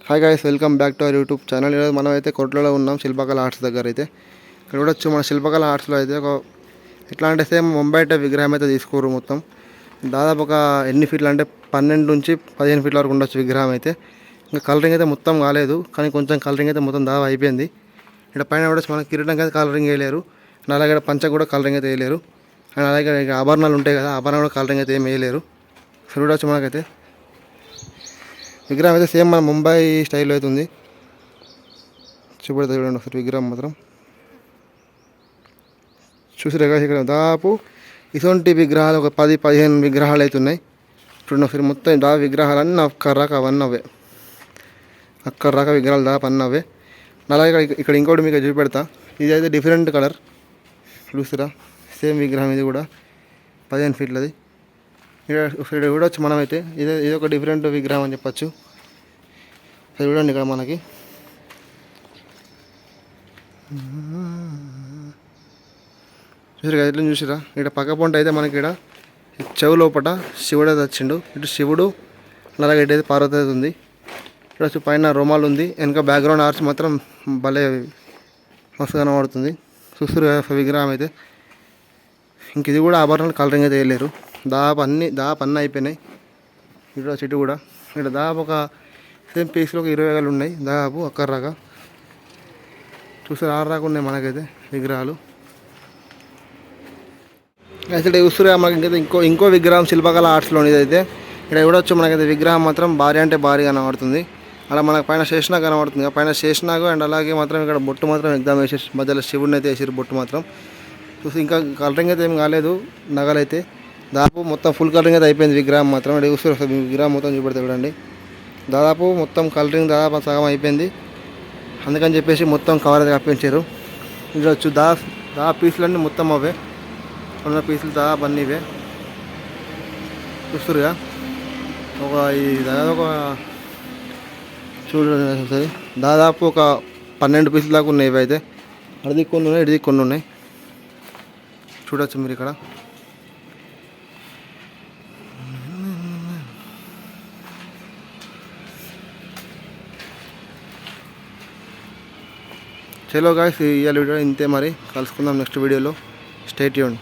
Hi guys, welcome back to our YouTube channel. ఈరోజు మనం అయితే కొట్లలో ఉన్నాం, శిల్పకళ ఆర్ట్స్ దగ్గర. అయితే ఇక్కడ కూడా మన శిల్పకళ ఆర్ట్స్లో అయితే ఒక ఎట్లా అంటే సేమ్ ముంబై టైప్ విగ్రహం అయితే తీసుకోరు. మొత్తం దాదాపు ఒక ఎన్ని ఫీట్లు అంటే 12 నుంచి 15 ఫీట్ల వరకు ఉండొచ్చు విగ్రహం అయితే. ఇంకా కలరింగ్ అయితే మొత్తం కాలేదు, కానీ కొంచెం కలరింగ్ అయితే మొత్తం దాదాపు అయిపోయింది. ఇక్కడ పైన కూడా మన కిరీటంకి అయితే కలరింగ్ వేయలేరు, అండ్ అలాగే పంచ కూడా కలరింగ్ అయితే వేయలేరు, అండ్ అలాగే ఆభరణాలు ఉంటాయి కదా, ఆభరణాలు కూడా కలరింగ్ అయితే ఏం వేయలేరు. సో చూడవచ్చు మనకైతే విగ్రహం అయితే సేమ్ మన ముంబై స్టైల్లో అయితే ఉంది. చూపెడతా చూడండి ఒకసారి విగ్రహం మాత్రం చూసిరే కదా. ఇక్కడ దాదాపు ఇటువంటి విగ్రహాలు ఒక 10-15 విగ్రహాలు అయితే ఉన్నాయి. చూడండి ఒకసారి మొత్తం దాదాపు విగ్రహాలన్నీ అక్కర్రాక అవన్నీ అవే, అక్కర్రాక విగ్రహాలు దాదాపు అన్నీ అవే. అలాగే ఇక్కడ ఇంకోటి మీకు చూపెడతా. ఇది అయితే డిఫరెంట్ కలర్ చూస్తారా, సేమ్ విగ్రహం ఇది కూడా 15 ఫీట్లది. ఇక్కడ చూడవచ్చు మనమైతే ఇది ఒక డిఫరెంట్ విగ్రహం అని చెప్పచ్చు. చూడండి ఇక్కడ మనకి చూసారు కదా, ఎట్లా చూసిరా. ఇక్కడ పక్క పొంట అయితే మనకి ఇక్కడ చెవు లోపల శివుడు అయితే వచ్చిండు. ఇటు శివుడు, అలాగే ఇటు అయితే పార్వతి అయితే ఉంది. ఇక్కడ వచ్చి పైన రోమాలు ఉంది, వెనక బ్యాక్గ్రౌండ్ ఆర్చ్ మాత్రం భలే మస్తు కనబడుతుంది. చూస్తారు కదా విగ్రహం అయితే. ఇంక ఇది కూడా ఆభరణాలు కలరింగ్ అయితే వేయలేరు, దాదాపు అన్నీ అయిపోయినాయి. ఇక్కడ చెట్టు కూడా ఇక్కడ దాదాపు ఒక సేమ్ పీస్లో ఒక 20 వేలు ఉన్నాయి దాదాపు అక్కర్రాగా. చూసారు 6 రాక ఉన్నాయి మనకైతే విగ్రహాలు. అయితే చూస్తురా మనకి ఇంకో విగ్రహం శిల్పకళ ఆర్ట్స్లోని అయితే. ఇక్కడ చూడవచ్చు మనకైతే విగ్రహం మాత్రం భారీ అంటే భారీ కనబడుతుంది. అలా మనకు పైన శేషనాగ్ కనబడుతుంది, పైన శేషనాగ్, అండ్ అలాగే మాత్రం ఇక్కడ బొట్టు మాత్రం ఎగ్జామ్ వేసేసి మధ్యలో శివుడిని అయితే వేసారు బొట్టు మాత్రం. చూసి ఇంకా కలరింగ్ అయితే ఏం కాలేదు, నగలైతే దాదాపు మొత్తం ఫుల్ కలరింగ్ అయితే అయిపోయింది విగ్రహం మాత్రం. ఇక్కడ చూస్తారు విగ్రహం మొత్తం చూపెడతా చూడండి. దాదాపు మొత్తం కలరింగ్ దాదాపు సగం అయిపోయింది, అందుకని చెప్పేసి మొత్తం కవర్ అయితే కప్పించారు. ఇక్కడ వచ్చు దాదాపు పీసులన్నీ మొత్తం అవే ఉన్న పీసులు దాదాపు అన్నీ ఇవే. చూస్తురుగా దాదాపు చూడండి దాదాపు ఒక 12 పీసుల దాకా ఉన్నాయి ఇవి అయితే. అడిది కొన్ని ఉన్నాయి, ఇడిది కొన్ని ఉన్నాయి. చూడవచ్చు మీరు ఇక్కడ. చలో గాయ్స్, ఇవాళ వీడియో ఇంతే. మరి కలుసుకుందాం నెక్స్ట్ వీడియోలో. Stay tuned.